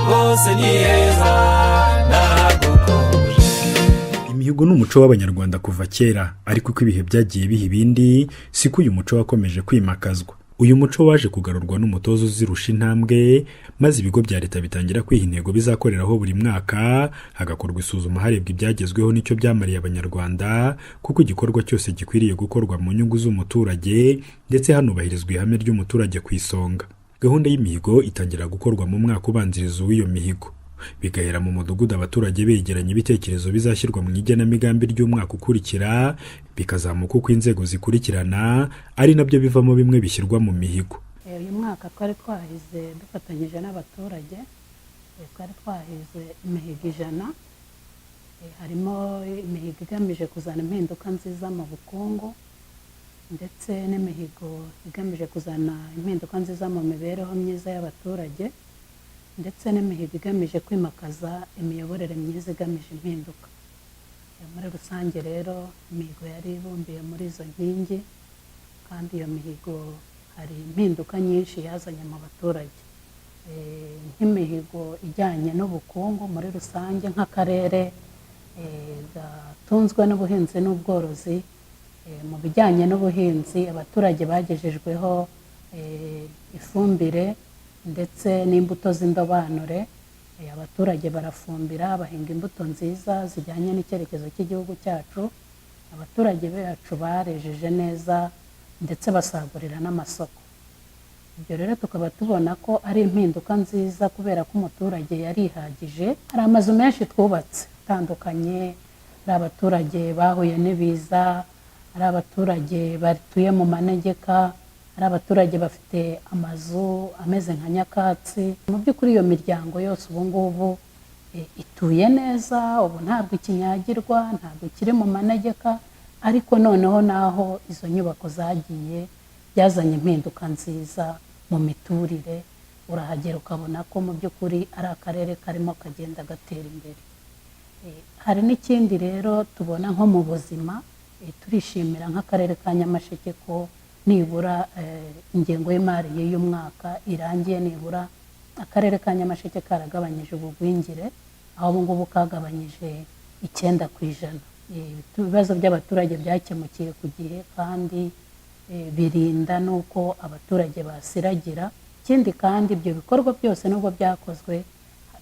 bose ni heza nahagukunze. Imihigo ni umuco w'Abanyarwanda kuva kera, ariko uko ibihe byagiye biha ibindi siko uyu muco wakomeje kwimakazwa. Uyu muco waje kugarurwa n'umutozo uzirusha intambwe, maze ibigo bya leta bitangira kwiha intego bizakoreraho buri mwaka, hagakorwa isuzuma harebwa ibyagezweho n'icyo byamariye Abanyarwanda, kuko igikorwa cyose gikwiriye gukorwa mu nyungu z'umuturage ndetse hanubahirizwa ihame ry'umuturage ku isonga. Gahunda y'imihigo itangira gukorwa mu mwaka ubanziriza uw'iyo mihigo, bigahera mu mudugudu abaturage begeranya ibitekerezo bizashyirwa mu igenamigambi ry'umwaka ukurikira, bikazamuka uko inzego zikurikirana, ari nabyo bivamo bimwe bishyirwa mu mihigo. Uyu mwaka twari twahize dufatanyije n'abaturage, twari twahize imihigo 100. Harimo imihigo igamije kuzana impinduka nziza mu bukungu, ndetse n'imihigo igamije kuzana impinduka nziza mu mibereho myiza y'abaturage, ndetse n'imihigo igamije kwimakaza imiyoborere myiza igamije impinduka. Muri rusange rero imihigo yari ibumbiye muri izo nkingi, kandi iyo mihigo hari impinduka nyinshi yazanye mu baturage. Nk'imihigo ijyanye n'ubukungu muri rusange, nk'akarere gatunzwe n'ubuhinzi n'ubworozi. Mu bijyanye n'ubuhinzi abaturage bagejejweho ifumbire ndetse n'imbuto z'indobanure. Abaturage barafumbira, bahinga imbuto nziza zijyanye n'icyerekezo cy'igihugu cyacu. Abaturage bacu barejeje neza ndetse basagurira n'amasoko. Ibyo rero tukaba tubona ko ari impinduka nziza, kubera ko umuturage yarihagije. Hari amazu menshi twubatse atandukanye, hari abaturage bahuye n'ibiza, hari abaturage batuye mu manegeka, hari abaturage bafite amazu ameze nka nyakatsi. Mu by'ukuri iyo miryango yose ubu ngubu ituye neza, ubu ntabwo ikinyagirwa, ntabwo ikiri mu manegeka, ariko noneho naho izo nyubako zagiye byazanye impinduka nziza mu miturire. Urahagera ukabona ko mu by'ukuri ari akarere karimo kagenda gatera imbere. Hari n'ikindi rero tubona nko mu buzima, turishimira nk'akarere ka Nyamasheke ko nibura ingengo y'imari y'uyu mwaka irangiye, nibura akarere ka Nyamasheke karagabanyije ubugwingire, aho ubu ngubu kagabanyije 9%. Ibibazo by'abaturage byakemukiye ku gihe, kandi birinda n'uko abaturage basiragira. Ikindi kandi ibyo bikorwa byose nubwo byakozwe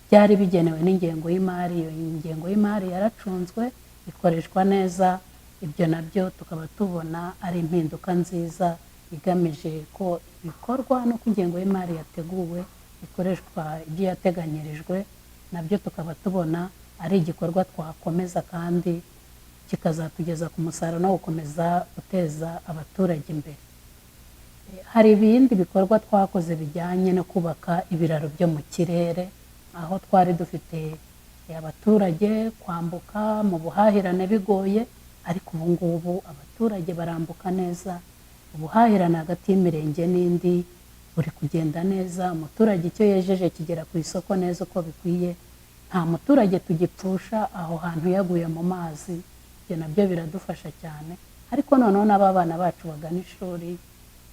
byari bigenewe n'ingengo y'imari. Iyo ingengo y'imari yaracunzwe, ikoreshwa neza. Ibyo nabyo tukaba tubona ari impinduka nziza igamije ko bikorwa n'uko ingengo y'imari yateguwe ikoreshwa ibyo yateganyirijwe. Nabyo tukaba tubona ari igikorwa twakomeza, kandi kikazatugeza ku musaruro no gukomeza guteza abaturage imbere. Hari ibindi bikorwa twakoze bijyanye no kubaka ibiraro byo mu kirere, aho twari dufite abaturage kwambuka mu buhahirane bigoye, ariko ubu ngubu abaturage barambuka neza. Ubuhahirane hagati y'imirenge n'indi buri kugenda neza. Umuturage icyo yejeje kigera ku isoko neza uko bikwiye. Nta muturage tugipfusha aho hantu yaguye mu mazi. Ibyo nabyo biradufasha cyane. Ariko noneho n'abana bacu bagana ishuri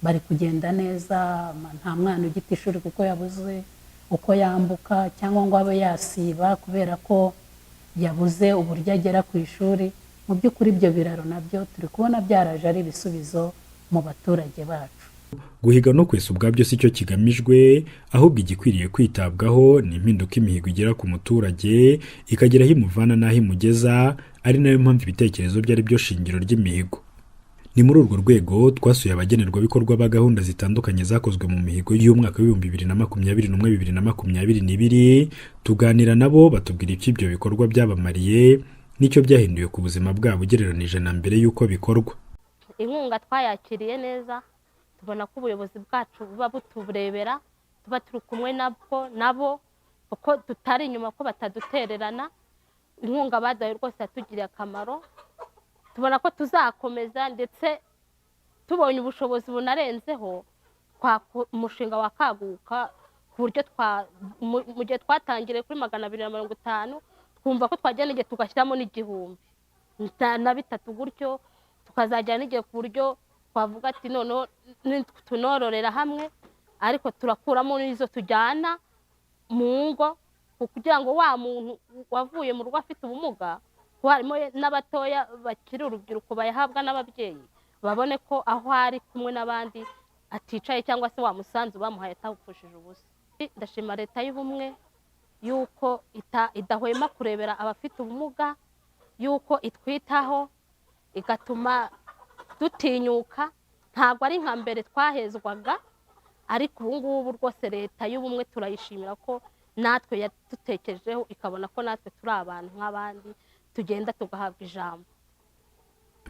bari kugenda neza. Nta mwana ugita ishuri kuko yabuze uko yambuka, cyangwa ngo abe yasiba kubera ko yabuze uburyo agera ku ishuri. Mu by'ukuri ibyo biraro nabyo turi kubona byaraje ari ibisubizo mu baturage bacu. Guhiga no kwesa ubwabyo si cyo kigamijwe, ahubwo igikwiriye kwitabwaho ni impinduka imihigo igera ku muturage, ikagera aho imuvana n'aho imugeza. Ari nayo mpamvu ibitekerezo byari byo shingiro ry'imihigo. Ni muri urwo rwego twasuye abagenerwabikorwa ba gahunda zitandukanye zakozwe mu mihigo y'umwaka w'2021-2022, tuganira nabo batubwira icyo ibyo bikorwa byabamariye n'icyo byahinduye ku buzima bwabo ugereranije na mbere y'uko bikorwa. Inkunga twayakiriye neza, tubona ko ubuyobozi bwacu buba buturebera, tuba turi kumwe nabo kuko tutari inyuma, ko batadutererana. Inkunga badaye rwose yatugiriye akamaro, tubona ko tuzakomeza, ndetse tubonye ubushobozi bunarenzeho umushinga wakaguka ku buryo mu gihe twatangiriye kuri 250, twumva ko twajyana igihe tugashyiramo n'1000 gutyo, tukazajyana igihe ku buryo twavuga ati noneho tunororera hamwe, ariko turakuramo n'izo tujyana mu ngo kugira ngo wa muntu wavuye mu rugo afite ubumuga, harimo n'abatoya bakiri urubyiruko bayahabwa n'ababyeyi, babone ko aho ari kumwe n'abandi aticaye cyangwa se wa musanzu bamuhaye atawupfushije ubusa. Ndashima leta y'ubumwe yuko idahwema kurebera abafite ubumuga, yuko itwitaho igatuma dutinyuka. Ntabwo ari nka mbere twahezwaga, ariko ubu ngubu rwose leta y'ubumwe turayishimira ko natwe yadutekerejeho ikabona ko natwe turi abantu nk'abandi tugenda tugahabwa ijambo.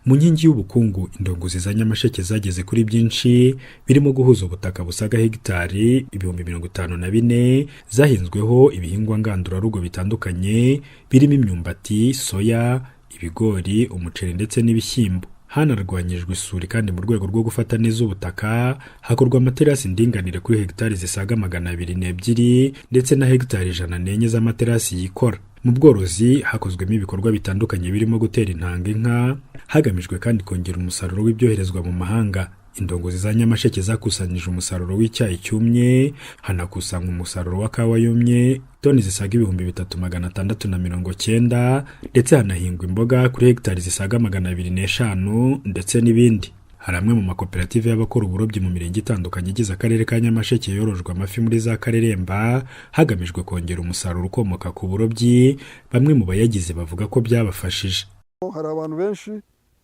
Mu nkingi y'ubukungu, indongozi za Nyamasheke zageze kuri byinshi birimo guhuza ubutaka busaga hegitari 54,000 zahinzweho ibihingwa ngandurarugo bitandukanye birimo imyumbati, soya, ibigori, umuceri ndetse n'ibishyimbo. Hanarwanyijwe isuri kandi mu rwego rwo gufata neza ubutaka hakorwa amaterasi ndinganire kuri hegitari zisaga 202 ndetse na hegitari 104 z'amaterasi yikora. Mu bworozi hakozwemo ibikorwa bitandukanye birimo gutera intanga inka, hagamijwe kandi kongera umusaruro w'ibyoherezwa mu mahanga. Indongozi za Nyamasheke zakusanyije umusaruro w'icyayi cyumye, hanakusanywa umusaruro wa kawa yumye toni zisaga 3,690 ndetse hanahingwa imboga kuri hegitari zisaga 205 ndetse n'ibindi. Hari amwe mu makoperative y'abakora uburobyi mu mirenge itandukanye igize akarere ka Nyamasheke yorojwe amafi muri za Kareremba, hagamijwe kongera umusaruro ukomoka ku burobyi. Bamwe mu bayagize bavuga ko byabafashije. Hari abantu benshi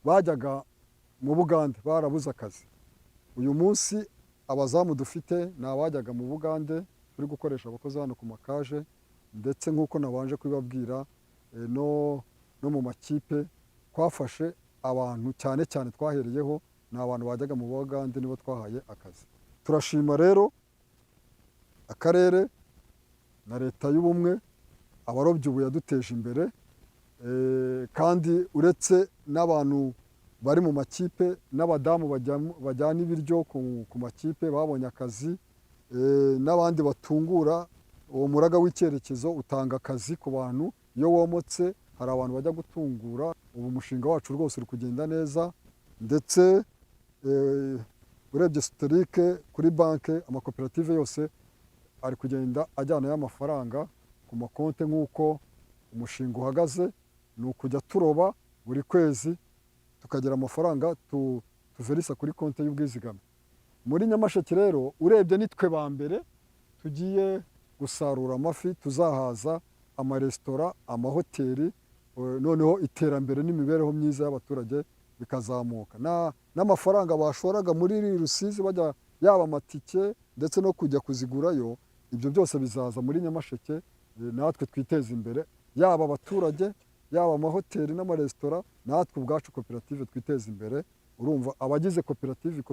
bajyaga mu Bugande barabuze akazi. Uyu munsi abazamu dufite ni abajyaga mu Bugande turi gukoresha abakozi hano ku makaje, ndetse nk'uko nabanje kubibabwira no mu makipe twafashe abantu cyane cyane twahereyeho ni abantu bajyaga mu Bugande nibo twahaye akazi. Turashima rero akarere na leta y'ubumwe, abarobyi ubu yaduteje imbere, kandi uretse n'abantu bari mu makipe n'abadamu bajyana ibiryo ku makipe babonye akazi, n'abandi batungura. Uwo muraga w'icyerekezo utanga akazi ku bantu, iyo womotse hari abantu bajya gutungura. Ubu umushinga wacu rwose uri kugenda neza, ndetse urebye historique kuri banki amakoperative yose ari kugenda ajyana y'amafaranga ku makonte. Nk'uko umushinga uhagaze ni ukujya turoba buri kwezi tukagira amafaranga tuverisa kuri konti y'ubwizigame. Muri Nyamasheke rero urebye nitwe ba mbere tugiye gusarura amafi, tuzahaza amaresitora, amahoteli, noneho iterambere n'imibereho myiza y'abaturage bikazamuka. N'amafaranga bashoraga muri Rusizi bajya yaba amatike ndetse no kujya kuzigurayo, ibyo byose bizaza muri Nyamasheke, natwe twiteza imbere, yaba abaturage, yaba amahoteli n'amaresitora, natwe ubwacu koperative twiteza imbere. Urumva abagize koperative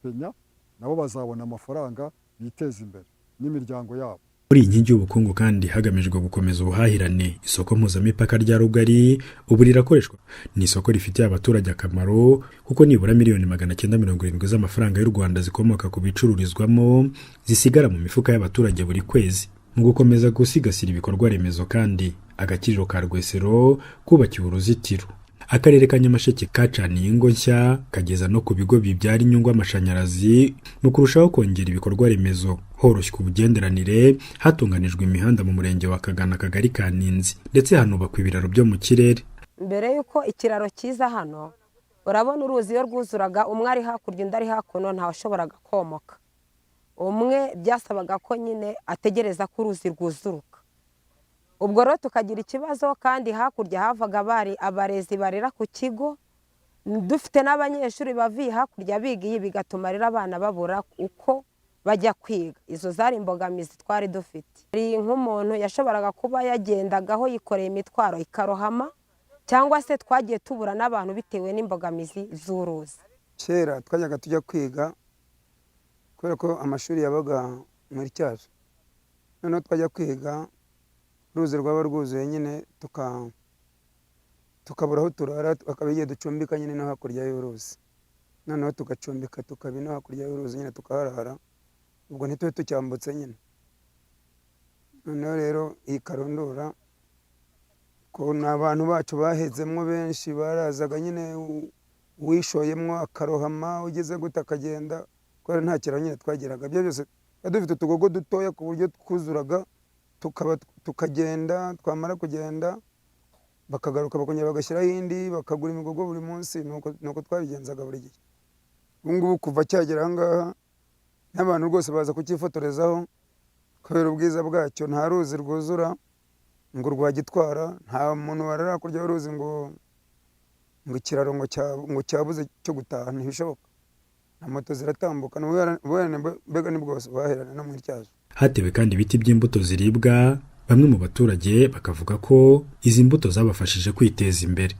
Penya nabo bazabona amafaranga biteza imbere n'imiryango yabo. Muri iyi nkingi y'ubukungu kandi hagamijwe gukomeza ubuhahirane, isoko mpuzamipaka rya Rugari ubu rirakoreshwa. Ni isoko rifitiye abaturage akamaro kuko nibura miliyoni 970 z'amafaranga y'u Rwanda zikomoka ku bicururizwamo zisigara mu mifuka y'abaturage buri kwezi. Mu gukomeza gusigasira ibikorwa remezo kandi agakiriro ka Rwesero kubakiwe uruzitiro. Akarere ka Nyamasheke kacaniye ingo nshya kageza no ku bigo bibyara inyungu amashanyarazi mu kurushaho kongera ibikorwa remezo, horoshywa ubugenderanire, hatunganijwe imihanda mu murenge wa Kagana, akagari ka Ninzi, ndetse hanubakwa ibiraro byo mu kirere. Mbere yuko ikiraro kiza hano, urabona uruzi iyo rwuzuraga umwe ari hakurya undi ari hakuno ntawashoboraga komoka. Umwe byasabaga ko nyine ategereza ko uruzi rwuzuruka. Ubwo rero tukagira ikibazo, kandi hakurya havaga bari abarezi barera ku kigo, dufite n'abanyeshuri baviye hakurya bigiye, bigatuma rero abana babura uko bajya kwiga. Izo zari imbogamizi twari dufite. Ari nk'umuntu yashoboraga kuba yagendagaho yikoreye imitwaro ikarohama, cyangwa se twagiye tubura n'abantu bitewe n'imbogamizi z'uruzi. Kera twajyaga tujya kwiga kubera ko amashuri yabaga muri cyaje, noneho twajya kwiga uruzi rwaba rwuzuye nyine tukabura aho turara, akaba igihe ducumbika nyine no hakurya y'uruzi, noneho tugacumbika tukaba no hakurya y'uruzi nyine tukaharara, ubwo ntitube tucyambutse nyine. Noneho rero iyi karundura ko n'abantu bacu bahezemwo benshi barazaga nyine, uwishoyemwo akarohama ugeze gute akagenda, kubera nta kiraro nyine twagiraga. Ibyo byose dufite utugogo dutoya ku buryo twuzuraga tukagenda, twamara kugenda bakagaruka bakongera bagashyiraho indi, bakagura imigogo buri munsi. Nuko twabigenzaga buri gihe. Ubu ngubu kuva cyagera aha ngaha n'abantu rwose baza kucyifotorezaho kubera ubwiza bwacyo. Nta ruzi rwuzura ngo rwagitwara, nta muntu warara hakurya y'uruzi ngo ikiraro ngo cyabuze cyo gutaha, ntibishoboka. Na moto ziratambuka, mbega ni bwose baherana no mu Ityazo. Hatewe kandi ibiti by'imbuto ziribwa. Bamwe mu baturage bakavuga ko izi mbuto zabafashije kwiteza imbere.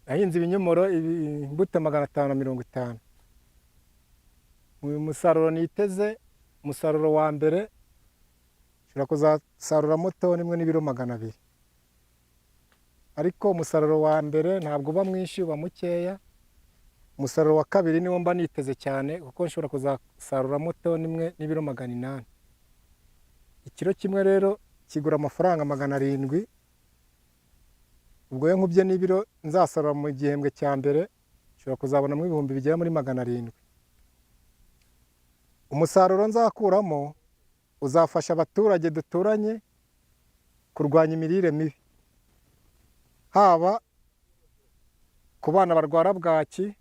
Nahinze ibinyomoro imbuto 550. Uyu musaruro niteze, umusaruro wa mbere ushobora kuzasaruramo toni imwe n'ibiro 200. Ariko umusaruro wa mbere ntabwo uba mwinshi, uba mukeya. Umusaruro wa kabiri niwo mba niteze cyane kuko nshobora kuzasaruramo toni imwe n'ibiro 800. Ikiro kimwe rero kigura amafaranga 700. Ubwo yo nkubye n'ibiro nzasarura mu gihembwe cya mbere nshobora kuzabonamo ibihumbi bigera muri 700. Umusaruro nzakuramo uzafasha abaturage duturanye kurwanya imirire mibi, haba ku bana barwara bwaki.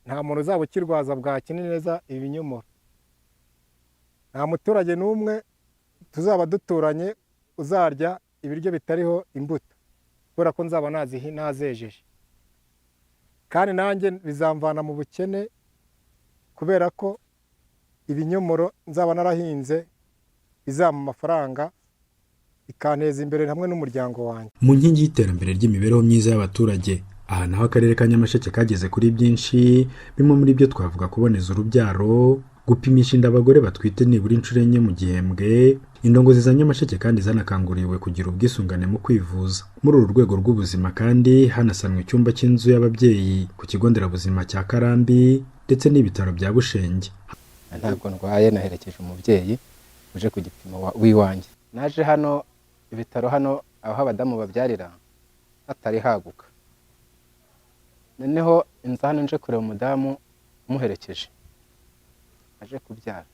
Nta muntu uzaba ukirwaza bwaki ni neza ibinyomoro. Nta muturage n'umwe tuzaba duturanye uzarya ibiryo bitariho imbuto kubera ko nzaba nazejeje. Kandi nanjye bizamvana mu bukene kubera ko ibinyomoro nzaba narahinze bizampa amafaranga bikanteza imbere hamwe n'umuryango wanjye. Mu nkingi y'iterambere ry'imibereho myiza y'abaturage, aha naho akarere ka Nyamasheke kageze kuri byinshi. Bimwe muri byo twavuga kuboneza urubyaro, gupimisha inda abagore batwite nibura inshuro enye mu gihembwe. Indongozi za Nyamasheke kandi zanakanguriwe kugira ubwisungane mu kwivuza. Muri uru rwego rw'ubuzima kandi hanasanwe icyumba cy'inzu y'ababyeyi ku kigo nderabuzima cya Karambi ndetse n'ibitaro bya Bushenge. Ntabwo ndwaye, naherekeje umubyeyi uje ku gipimo w'iwanjye. Naje hano ibitaro hano aho abadamu babyarira hatari haguka. Noneho inza hano nje kureba umudamu muherekeje aje kubyara.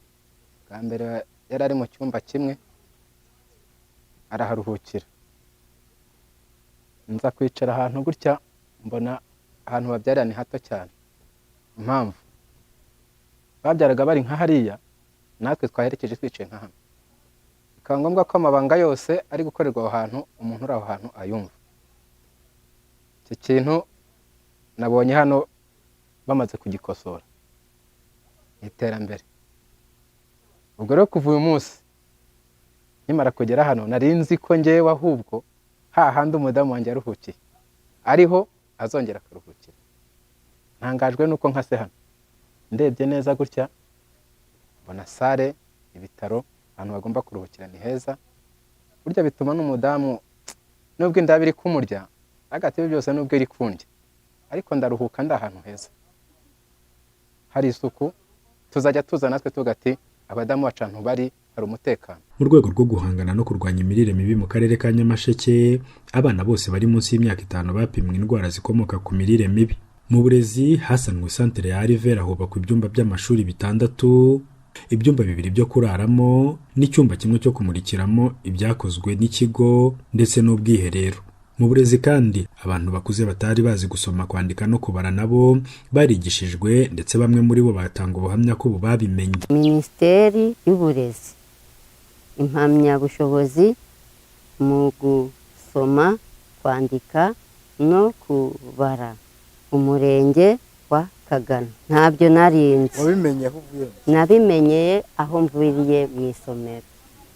Bwa mbere yari ari mu cyumba kimwe araharuhukira. Nza kwicara ahantu gutya mbona ahantu babyarira ni hato cyane. Impamvu babyaraga bari nka hariya, natwe twaherekeje twicaye nka hano. Bikaba ngombwa ko amabanga yose ari gukorerwa aho hantu umuntu uri aho hantu ayumva. Iki kintu nabonye hano bamaze kugikosora iterambere. Ubwo rero kuva uyu munsi nimara kugera hano nari nzi ko ngewe ahubwo hahandi umudamu wanjye aruhukiye ariho azongera akaruhukira. Ntangajwe nuko nkase hano ndebye neza gutya mbona sare, ibitaro, ahantu bagomba kuruhukira ni heza. Burya bituma n'umudamu nubwo inda biri kumurya hagati byose nubwo iri kundya, ariko ndaruhuka ndi ahantu heza hari isuku. Tuzajya tuza natwe tugati abadamu bacantu bari hari umutekano. Mu rwego rwo guhangana no kurwanya imirire mibi mu karere ka Nyamasheke, abana bose bari munsi y'imyaka 5 bapimwe indwara zikomoka ku mirire mibi. Mu burezi hasanwe centre ya Rivera hubakwa ibyumba by'amashuri 6, ibyumba 2 byo kuraramo n'icyumba kimwe cyo kumurikiramo ibyakozwe n'ikigo ndetse n'ubwiherero. Mu burezi kandi abantu bakuze batari bazi gusoma, kwandika no kubara nabo barigishijwe ndetse bamwe muri bo batanga ubuhamya ko babimenye. Minisiteri y'Uburezi impamyabushobozi mu gusoma, kwandika no kubara, Umurenge wa Kagano. Ntabyo narinzi. Nabimenyeye aho mviriye mu isomero.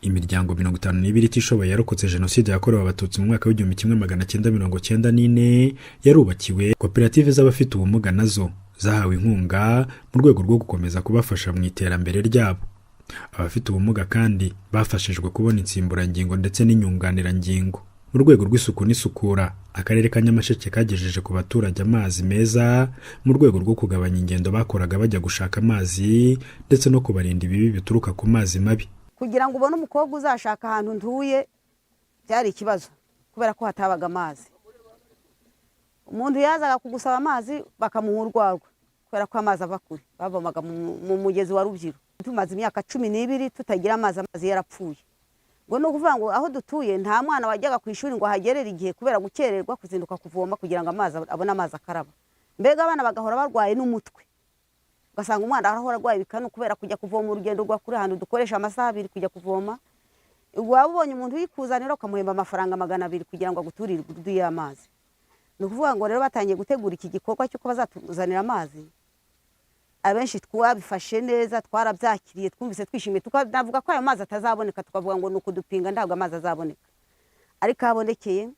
Imiryango 52 itishoboye yarokotse Jenoside yakorewe Abatutsi mu mwaka w'1994 yarubakiwe. Koperative z'abafite ubumuga nazo zahawe inkunga mu rwego rwo gukomeza kubafasha mu iterambere ryabo. Abafite ubumuga kandi bafashijwe kubona insimburangingo ndetse n'inyunganirangingo. Mu rwego rw'isuku n'isukura, akarere ka Nyamasheke kagejeje ku baturage amazi meza mu rwego rwo kugabanya ingendo bakoraga bajya gushaka amazi ndetse no kubarinda ibibi bituruka ku mazi mabi. Kugira ngo ubone umukobwa uzashaka ahantu ntuye byari ikibazo kubera ko hatabaga amazi. Umuntu yazaga kugusaba amazi bakamuha urwarwa kubera ko amazi ava kure, bavomaga mu mugezi wa Rubyiro. tumaze imyaka 12 tutagira amazi yarapfuye. Ngo no kuvuga ngo aho dutuye nta mwana wajyaga ku ishuri ngo hagerere igihe kubera gukererwa kuzinduka kuvoma kugira ngo amazi abone amazi akaraba. Mbega abana bagahora barwaye n'umutwe. Ugasanga umwana arahora arwaye bikanu kubera kujya kuvoma urugendo rwa kure ahantu dukoresha amasaha 2 kujya kuvoma. Waba ubonye umuntu yikuzanira ukamuhemba amafaranga 200 kugira ngo aguturire guduye amazi. No kuvuga ngo rero batangiye gutegura iki gikorwa cyo bazatuzanira amazi. Abenshi twabifashe neza twarabyakiriye twumvise twishimiye tukavuga ko ayo mazi atazaboneka tukavuga ngo nuko dupinga ntabwo amazi azaboneka. Ariko abonekeye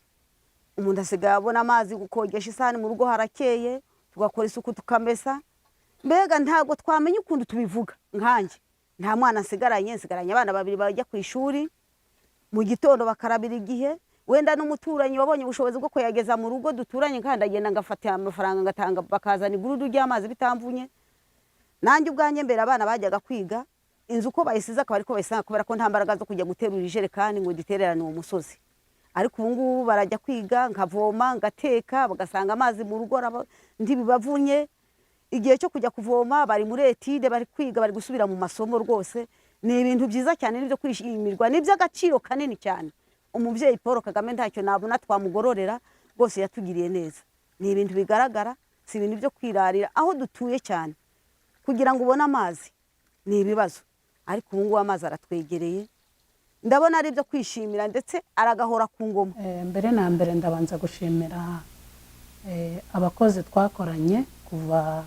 umuntu asigaye abona amazi gukogesha isahani mu rugo harakeye tugakora isuku tukamesa. Mbega ntabwo twamenye ukuntu tubivuga nkanje. Nta mwana nsigaranye abana 2 bajya ku ishuri mu gitondo bakarabira igihe wenda n'umuturanyi wabonye ubushobozi bwo kuyageza mu rugo duturanye kandi agenda ngafata amafaranga ngatanga bakazana igurudu ry'amazi bitamvunye. Nanjye ubwanye mbere abana bajyaga kwiga inzu ko bayisiza akaba ariko bayisanga kubera ko nta mbaraga zo kujya guterura ijerekani ngo ditererane uwo musozi. Ariko ubu ngubu barajya kwiga nkavoma ngateka bagasanga amazi mu rugo ntibibavunye. Igihe cyo kujya kuvoma bari muri etide bari kwiga bari gusubira mu masomo rwose. Ni ibintu byiza cyane n'ibyo kwishimirwa n'iby'agaciro kanini cyane. Umubyeyi Paul Kagame ntacyo nabona twamugororera rwose yatugiriye neza. Ni ibintu bigaragara si ibintu byo kwirarira aho dutuye cyane. Kugira ngo ubone amazi ni ibibazo ariko ubu ngubu amazi aratwegereye ndabona ari byo kwishimira ndetse aragahora ku ngoma. Mbere na mbere ndabanza gushimira abakozi twakoranye kuva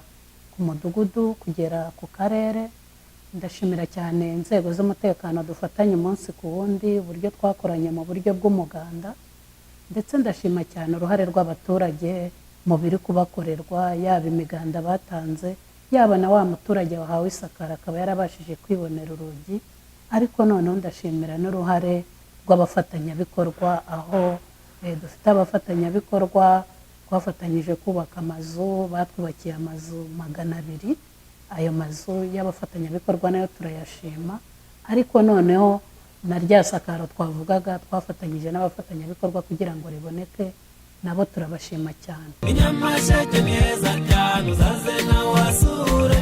ku mudugudu kugera ku karere. Ndashimira cyane inzego z'umutekano dufatanye umunsi ku wundi uburyo twakoranye mu buryo bw'umuganda ndetse ndashima cyane uruhare rw'abaturage mu biri kubakorerwa yaba imiganda batanze yaba na wa muturage wahawe isakara akaba yarabashije kwibonera urugi. Ariko noneho ndashimira n'uruhare rw'abafatanyabikorwa aho dufite abafatanyabikorwa twafatanyije kubaka amazu batwubakiye amazu 200. Ayo mazu y'abafatanyabikorwa nayo turayashima ariko noneho na rya sakaro twavugaga twafatanyije n'abafatanyabikorwa kugira ngo riboneke nabo turabashima cyane. Inyamasheke neza cyane uzaze nawe wasure